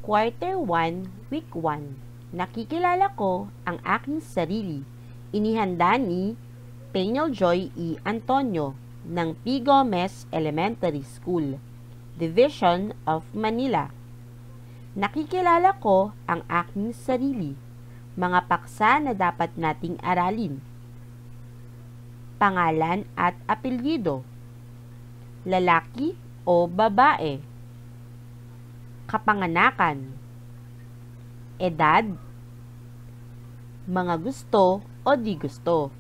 Quarter 1, Week 1. Nakikilala ko ang aking sarili. Inihanda ni Peña Joy E. Antonio ng P. Gomez Elementary School, Division of Manila. Nakikilala ko ang aking sarili. Mga paksa na dapat nating aralin. Pangalan at apelyido. Lalaki o babae. Kapanganakan. Edad. Mga gusto o di gusto.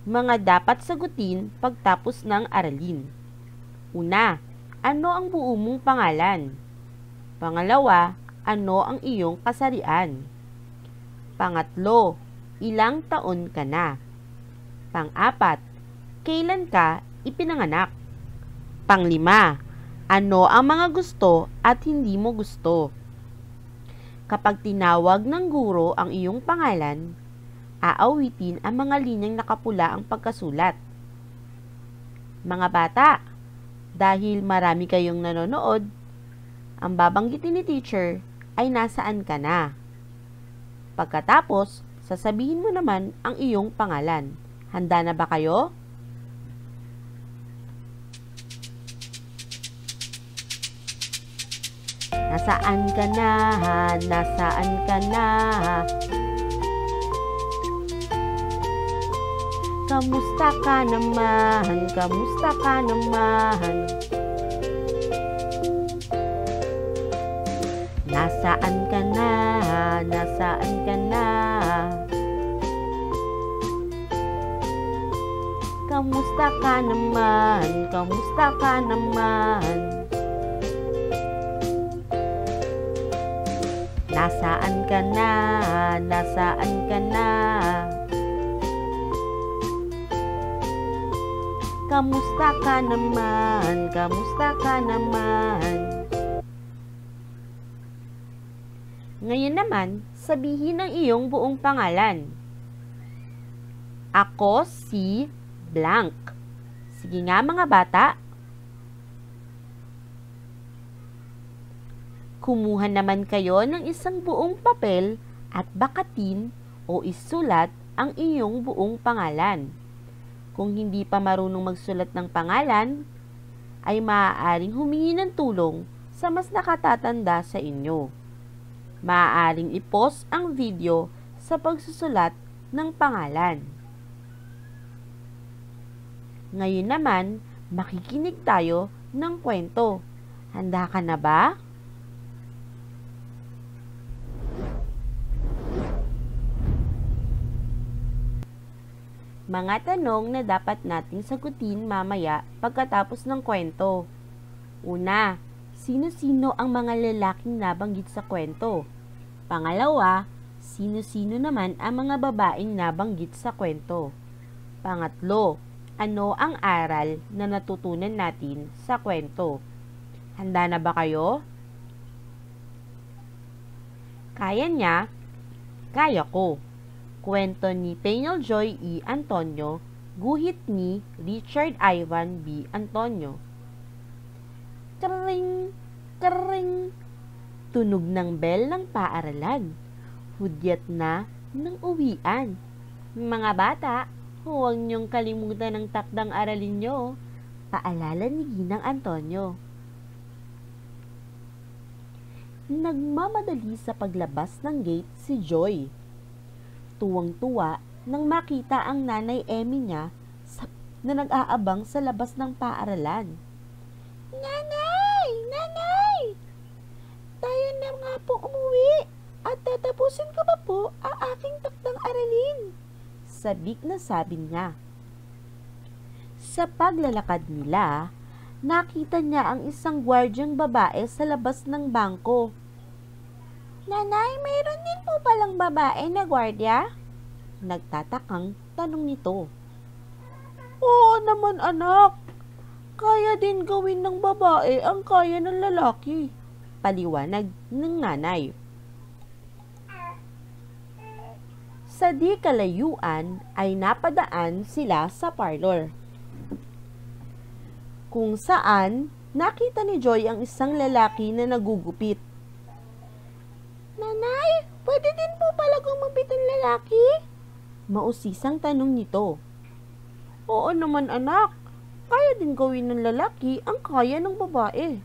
Mga dapat sagutin pagtapos ng aralin. Una, ano ang buo mong pangalan? Pangalawa, ano ang iyong kasarian? Pangatlo, ilang taon ka na? Pang-apat, kailan ka ipinanganak? Panglima, ano ang mga gusto at hindi mo gusto? Kapag tinawag ng guro ang iyong pangalan, aawitin ang mga linyang nakapula ang pagkasulat. Mga bata, dahil marami kayong nanonood, ang babanggitin ni teacher ay nasaan ka na. Pagkatapos, sasabihin mo naman ang iyong pangalan. Handa na ba kayo? Nasaan ka na? Nasaan ka na? Kamusta ka naman? Kamusta ka naman? Nasaan ka na? Nasaan ka na? Kamusta ka naman? Kamusta ka naman? Nasaan ka na? Nasaan ka na? Kamusta ka naman? Kamusta ka naman? Ngayon naman, sabihin ang iyong buong pangalan. Ako si blank. Sige nga mga bata. Kumuha naman kayo ng isang buong papel at bakatin o isulat ang iyong buong pangalan. Kung hindi pa marunong magsulat ng pangalan, ay maaaring humingi ng tulong sa mas nakatatanda sa inyo. Maaaring i-pause ang video sa pagsusulat ng pangalan. Ngayon naman, makikinig tayo ng kwento. Handa ka na ba? Mga tanong na dapat nating sagutin mamaya pagkatapos ng kwento. Una, sino-sino ang mga lalaking nabanggit sa kwento? Pangalawa, sino-sino naman ang mga babaeng nabanggit sa kwento? Pangatlo, ano ang aral na natutunan natin sa kwento? Handa na ba kayo? Kaya niya, kaya ko. Kwento ni Peña Joy E. Antonio, guhit ni Richard Ivan B. Antonio. Kring, kring, tunog ng bell ng paaralan. Hudyat na ng uwian. Mga bata, huwag niyong kalimutan ang takdang aralin niyo. Paalala ni Ginang Antonio. Nagmamadali sa paglabas ng gate si Joy. Tuwang-tuwa nang makita ang nanay Emmy niya na nag-aabang sa labas ng paaralan. Nanay! Nanay! Tayo na nga po umuwi at tatapusin ko pa po ang aking takdang aralin. Sabik na sabi niya. Sa paglalakad nila, nakita niya ang isang gwardyang babae sa labas ng bangko. Nanay, mayroon din po palang babae na gwardya? Nagtatakang tanong nito. Oo naman anak, kaya din gawin ng babae ang kaya ng lalaki. Paliwanag ng nanay. Sa di kalayuan ay napadaan sila sa parlor, kung saan nakita ni Joy ang isang lalaki na nagugupit. Pwede din po pala gumapit ang lalaki? Mausisang tanong nito. Oo naman anak, kaya din gawin ng lalaki ang kaya ng babae.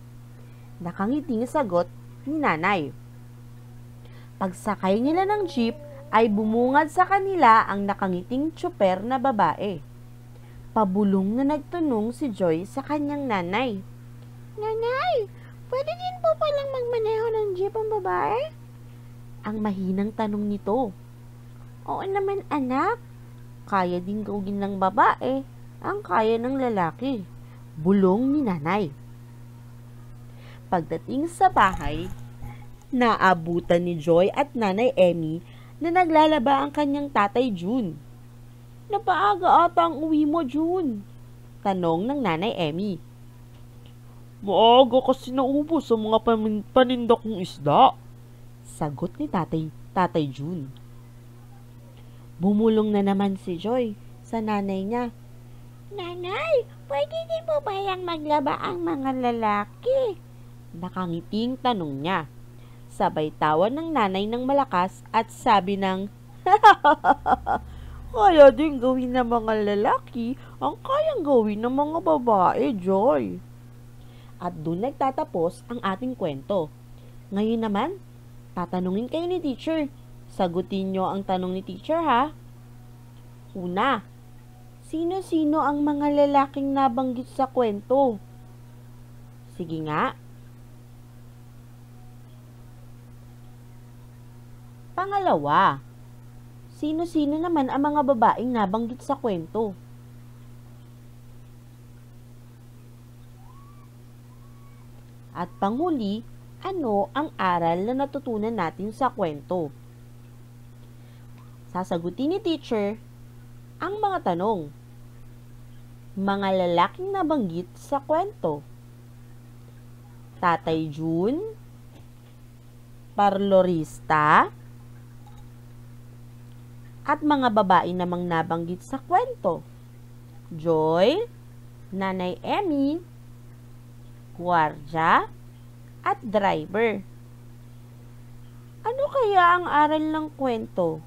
Nakangiting sagot ni nanay. Pagsakay nila ng jeep ay bumungad sa kanila ang nakangiting tsuper na babae. Pabulong na nagtanong si Joy sa kanyang nanay. Nanay, pwede din po palang magmaneho ng jeep ang babae? Ang mahinang tanong nito. Oo naman anak, kaya din gawin ng babae ang kaya ng lalaki. Bulong ni nanay. Pagdating sa bahay, naabutan ni Joy at Nanay Emmy na naglalaba ang kanyang tatay June. Napaaga ata ang uwi mo, June? Tanong ng Nanay Emmy. Maaga kasi naubos sa mga paninda kong isda. Sagot ni tatay June. Bumulong na naman si Joy sa nanay niya. Nanay, pwede din po ba yang maglaba ang mga lalaki? Nakangiting tanong niya. Sabay tawa ng nanay ng malakas at sabi ng, kaya din gawin ng mga lalaki ang kayang gawin ng mga babae, Joy. At doon nagtatapos ang ating kwento. Ngayon naman, tatanungin kayo ni teacher. Sagutin nyo ang tanong ni teacher ha. Una, sino-sino ang mga lalaking nabanggit sa kwento? Sige nga. Pangalawa, sino-sino naman ang mga babaeng nabanggit sa kwento? At panghuli, ano ang aral na natutunan natin sa kwento? Sasagutin ni teacher ang mga tanong. Mga lalaking nabanggit sa kwento. Tatay June, parlorista, at mga babae namang nabanggit sa kwento. Joy, Nanay Emmy, gwardiya, at driver. Ano kaya ang aral ng kwento?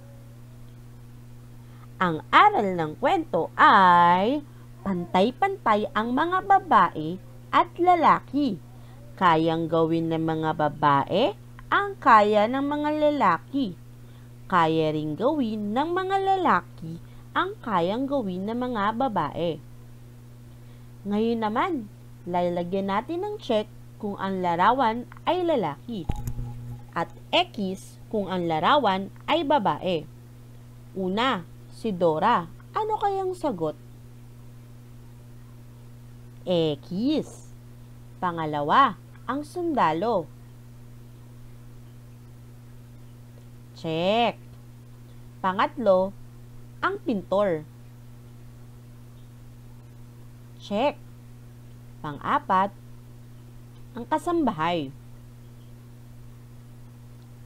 Ang aral ng kwento ay pantay-pantay ang mga babae at lalaki. Kayang gawin ng mga babae ang kaya ng mga lalaki. Kaya ring gawin ng mga lalaki ang kayang gawin ng mga babae. Ngayon naman, lalagyan natin ng check kung ang larawan ay lalaki at X kung ang larawan ay babae. Una, si Dora. Ano kayang sagot? X. Pangalawa, ang sundalo. Check. Pangatlo, ang pintor. Check. Pang-apat, ang kasambahay.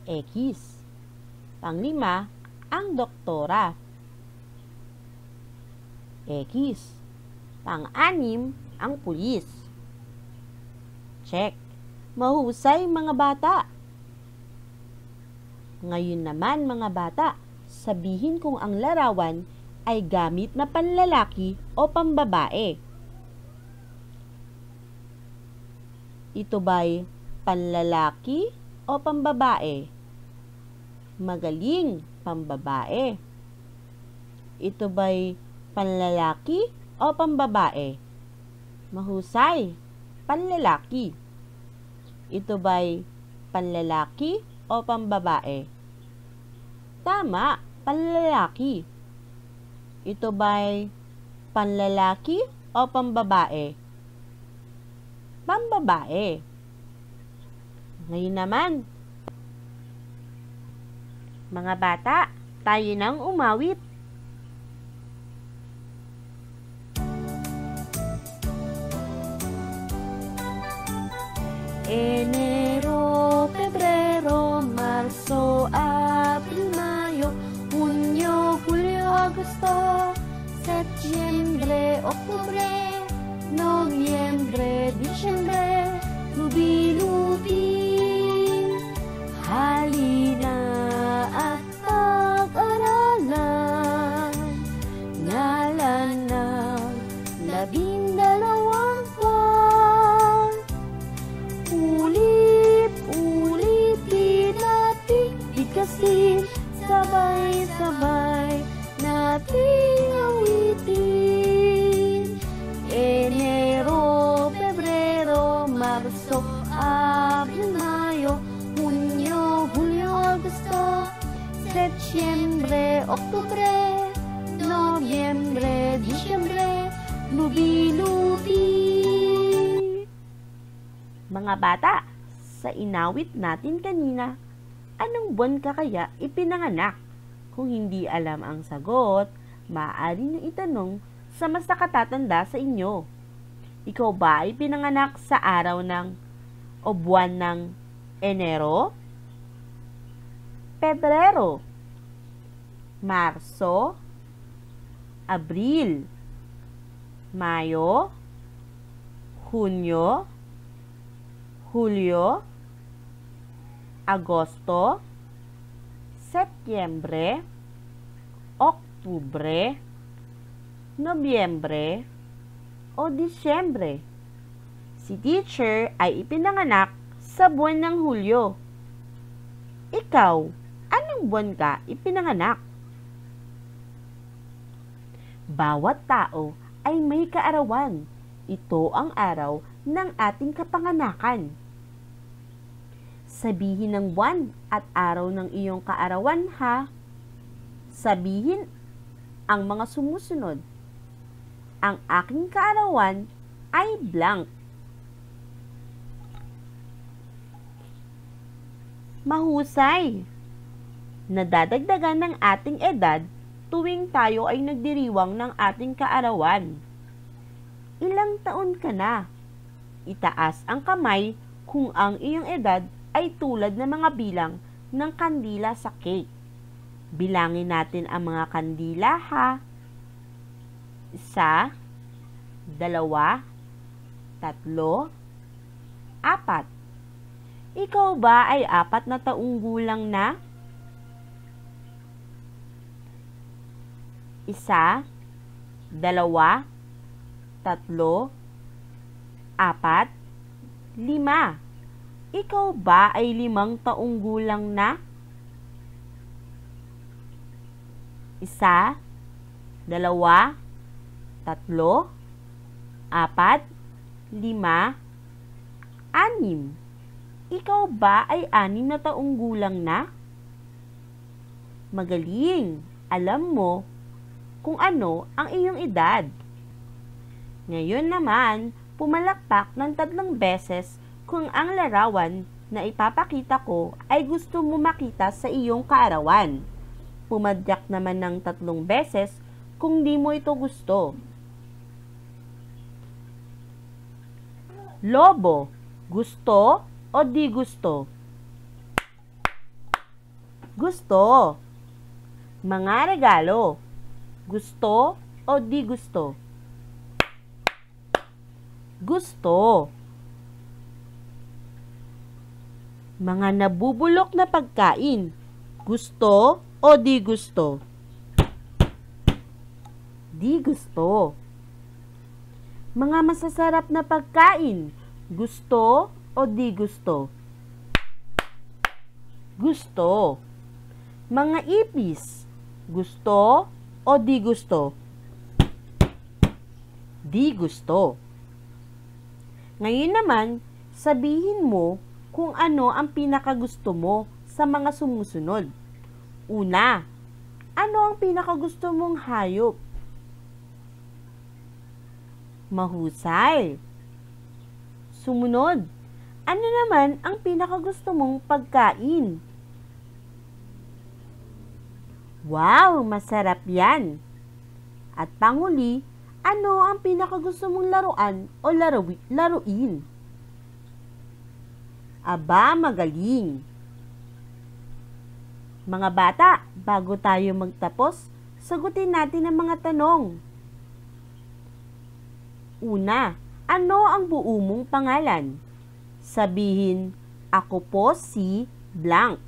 X. Pang-lima, ang doktora. X. Pang-anim, ang pulis. Check. Mahusay mga bata. Ngayon naman mga bata, sabihin kung ang larawan ay gamit na panlalaki o pambabae. Ito ba'y panlalaki o pambabae? Magaling, pambabae. Ito ba'y panlalaki o pambabae? Mahusay, panlalaki. Ito ba'y panlalaki o pambabae? Tama, panlalaki. Ito ba'y panlalaki o pambabae? Pambabae. Ngayon naman, mga bata, tayo nang umawit. Enero, Febrero, Marzo, Abril, Mayo, Junio, Julio, Agosto, Septiembre, Octubre, Nobyembre, Disyembre, Lubi-lubing, halina awitin, sabay-sabay nating awitin. Enero, Pebrero, Marso, Abril, Mayo, Hunyo, Hulyo, Agosto, Setyembre, Oktubre, Nobyembre, Disyembre, lubi-lubi. Mga bata, sa inawit natin kanina, anong buwan ka kaya ipinanganak? Kung hindi alam ang sagot, maaari niyo itanong sa mas nakatatanda sa inyo. Ikaw ba ay pinanganak sa araw ng o buwan ng Enero, Pebrero, Marso, Abril, Mayo, Hunyo, Hulyo, Agosto, Setyembre, Oktubre, Nobyembre, o Disyembre? Si teacher ay ipinanganak sa buwan ng Hulyo. Ikaw, anong buwan ka ipinanganak? Bawat tao ay may kaarawan. Ito ang araw ng ating kapanganakan. Sabihin ng buwan at araw ng iyong kaarawan, ha? Sabihin ang mga sumusunod. Ang aking kaarawan ay blank. Mahusay! Nadadagdagan ng ating edad tuwing tayo ay nagdiriwang ng ating kaarawan. Ilang taon ka na? Itaas ang kamay kung ang iyong edad ay tulad ng mga bilang ng kandila sa cake. Bilangin natin ang mga kandila, ha? 1, 2, 3, 4. Ikaw ba ay 4 na taong gulang na? 1, 2, 3, 4, 5. Ikaw ba ay 5 taong gulang na? 1, 2, 3, 4, 5, 6. Ikaw ba ay 6 na taong gulang na? Magaling! Alam mo kung ano ang iyong edad. Ngayon naman, pumalakpak ng 3 beses kung ang larawan na ipapakita ko ay gusto mo makita sa iyong kaarawan. Pumadyak naman ng 3 beses kung di mo ito gusto. Lobo, gusto o di gusto? Gusto. Mga regalo, gusto o di gusto? Gusto. Mga nabubulok na pagkain, gusto o di gusto? Di gusto. Mga masasarap na pagkain, gusto o di gusto? Gusto. Mga ipis, gusto o di gusto? Di gusto. Ngayon naman, sabihin mo kung ano ang pinakagusto mo sa mga sumusunod. Una, ano ang pinakagusto mong hayop? Mahusay. Sumunod, ano naman ang pinakagusto mong pagkain? Wow, masarap yan! At panghuli, ano ang pinakagusto mong laruan o laruin? Aba, magaling! Mga bata, bago tayo magtapos, sagutin natin ang mga tanong. Una, ano ang buo mong pangalan? Sabihin, ako po si blank.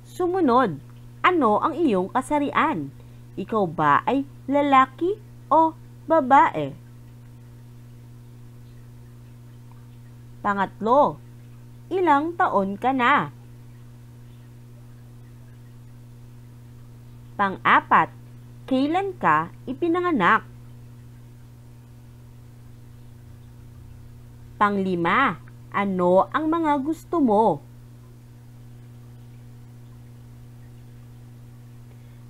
Sumunod, ano ang iyong kasarian? Ikaw ba ay lalaki o babae? Pangatlo, Ilang taon ka na? Pang-apat, kailan ka ipinanganak? Pang-lima, ano ang mga gusto mo?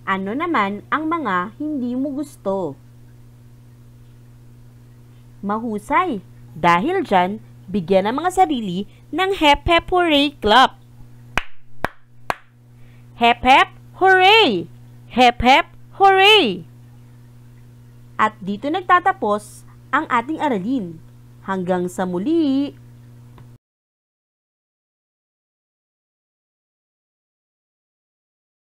Ano naman ang mga hindi mo gusto? Mahusay! Dahil dyan, bigyan ang mga sarili ng Hep Hep Hooray Club! Hep Hep Hooray! Hep Hep Hooray! At dito nagtatapos ang ating aralin. Hanggang sa muli!